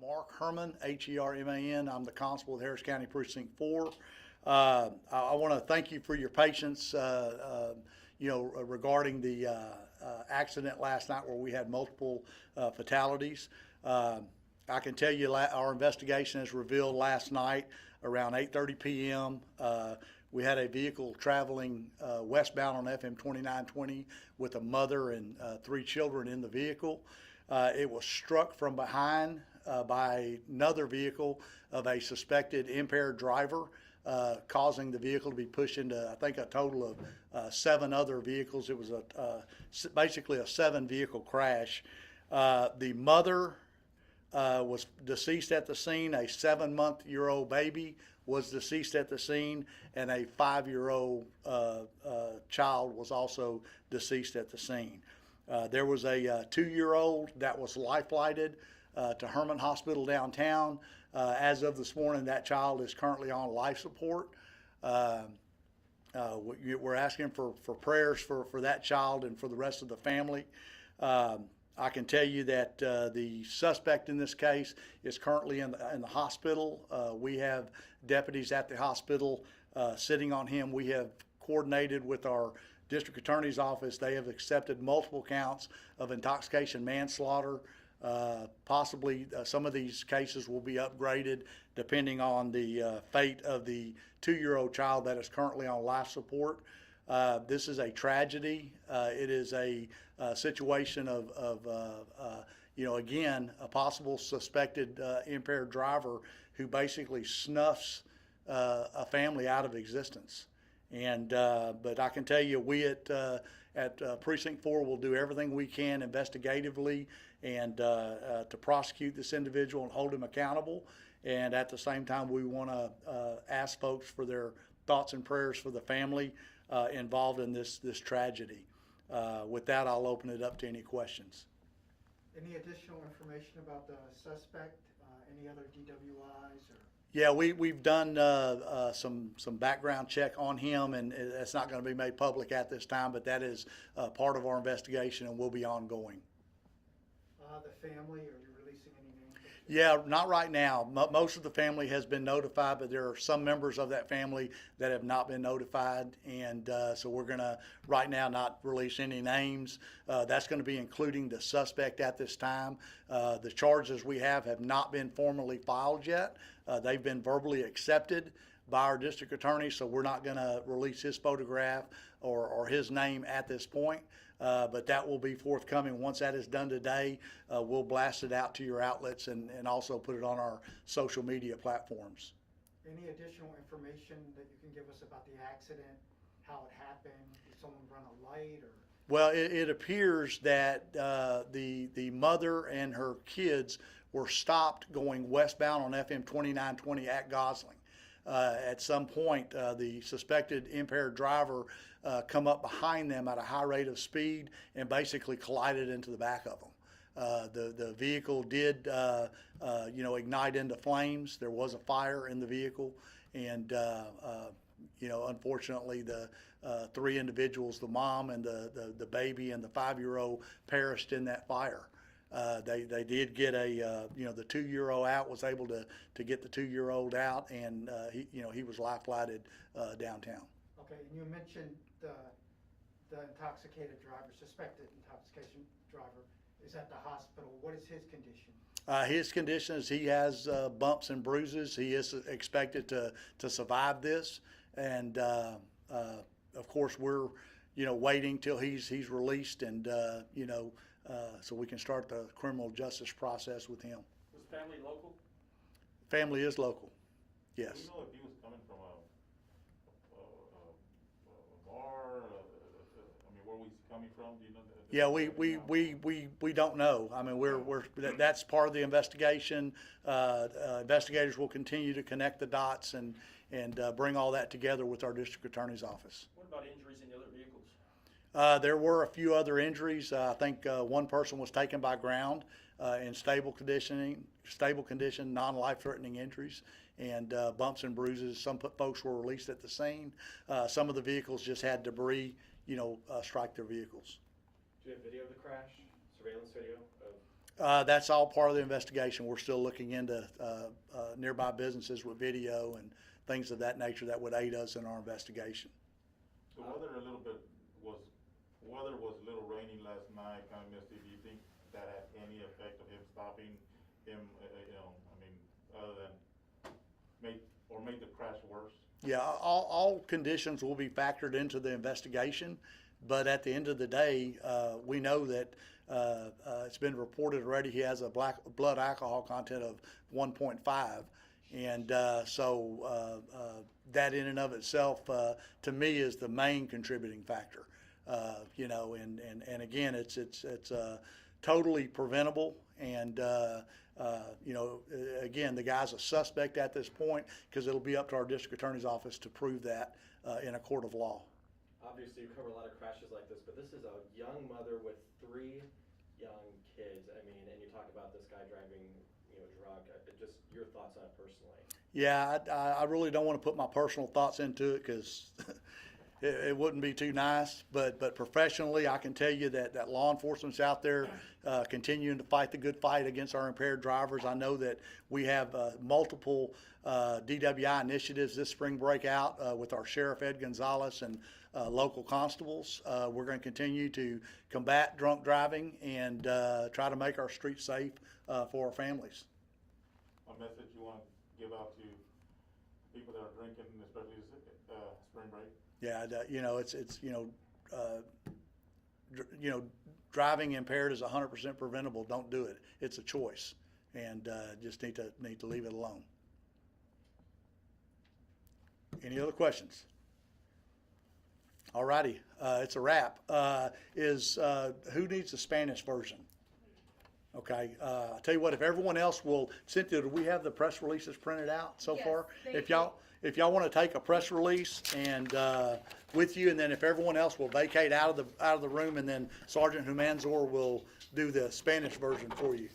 Mark Herman, Herman. I'm the constable at Harris County Precinct 4. I want to thank you for your patience, regarding the accident last night where we had multiple fatalities. I can tell you our investigation has revealed last night around 8:30 p.m. We had a vehicle traveling westbound on FM 2920 with a mother and 3 children in the vehicle. It was struck from behind by another vehicle of a suspected impaired driver, causing the vehicle to be pushed into, I think, a total of 7 other vehicles. It was basically a 7-vehicle crash. The mother was deceased at the scene. A 7-month-old baby was deceased at the scene, and a 5-year-old child was also deceased at the scene. There was a 2-year-old that was life-flighted to Herman Hospital downtown. As of this morning, that child is currently on life support. We're asking for prayers for that child and for the rest of the family. I can tell you that the suspect in this case is currently in the hospital. We have deputies at the hospital sitting on him. We have coordinated with our district attorney's office. They have accepted multiple counts of intoxication manslaughter. Possibly some of these cases will be upgraded depending on the fate of the 2-year-old child that is currently on life support. This is a tragedy. It is a situation of again, a possible suspected impaired driver who basically snuffs a family out of existence. And but I can tell you, we at Precinct 4 will do everything we can investigatively and to prosecute this individual and hold him accountable. And at the same time, we want to ask folks for their thoughts and prayers for the family involved in this tragedy. With that, I'll open it up to any questions. Any additional information about the suspect? Any other DWIs? Or? Yeah, we've done some background check on him, and that's not going to be made public at this time, but that is part of our investigation and will be ongoing. The family, are you releasing any names? Yeah, not right now. Most of the family has been notified, but there are some members of that family that have not been notified, and so we're going to right now not release any names. That's going to be including the suspect at this time. The charges we have not been formally filed yet. They've been verbally accepted by our district attorney, so we're not going to release his photograph or his name at this point. But that will be forthcoming. Once that is done today, we'll blast it out to your outlets and also put it on our social media platforms. Any additional information that you can give us about the accident, how it happened? Did someone run a light? Or? Well, it appears that the mother and her kids were stopped going westbound on FM 2920 at Gosling. At some point, the suspected impaired driver come up behind them at a high rate of speed and basically collided into the back of them. The vehicle did, ignite into flames. There was a fire in the vehicle, and unfortunately, the 3 individuals, the mom and the baby and the 5-year-old, perished in that fire. They did get the 2-year-old out, was able to get the 2-year-old out, and he was life-flighted downtown. Okay, and you mentioned the intoxicated driver, suspected intoxication driver, is at the hospital. What is his condition? His condition is he has bumps and bruises. He is expected to survive this, and of course we're waiting till he's released and so we can start the criminal justice process with him. Was family local? Family is local, yes. Do you know if he was coming from a bar? Where was he coming from? Do you know that? Yeah, we don't know. I mean, that's part of the investigation. Investigators will continue to connect the dots and bring all that together with our district attorney's office. What about injuries in the other vehicles? There were a few other injuries. I think one person was taken by ground in stable condition, non-life-threatening injuries, and bumps and bruises. Some folks were released at the scene. Some of the vehicles just had debris, strike their vehicles. Do you have video of the crash? Surveillance video That's all part of the investigation. We're still looking into nearby businesses with video and things of that nature that would aid us in our investigation. The weather a little bit weather was a little rainy last night, kind of misty. Do you think that had any effect of him stopping him, other than made the crash worse? Yeah, all conditions will be factored into the investigation, but at the end of the day, we know that it's been reported already he has a blood alcohol content of 1.5, and so that in and of itself, to me, is the main contributing factor. And again, it's totally preventable, and again, the guy's a suspect at this point because it'll be up to our district attorney's office to prove that in a court of law. Obviously, you cover a lot of crashes like this, but this is a young mother with 3 young kids. I mean, and you talk about this guy driving, drunk. Just your thoughts on it personally. Yeah, I really don't want to put my personal thoughts into it because it wouldn't be too nice. But professionally, I can tell you that law enforcement's out there continuing to fight the good fight against our impaired drivers. I know that we have multiple DWI initiatives this spring break out with our Sheriff Ed Gonzalez and local constables. We're going to continue to combat drunk driving and try to make our streets safe for our families. A message you want to give out to people that are drinking, especially spring break? Yeah, driving impaired is 100% preventable. Don't do it. It's a choice, and just need to leave it alone. Any other questions? All righty, it's a wrap. Who needs the Spanish version? Okay, I'll tell you what, if everyone else will, Cynthia, do we have the press releases printed out so Yes, far? thank If y'all want to take a press release and with you, and then if everyone else will vacate out of the room, and then Sergeant Humanzor will do the Spanish version for you.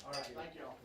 All right, thank y'all.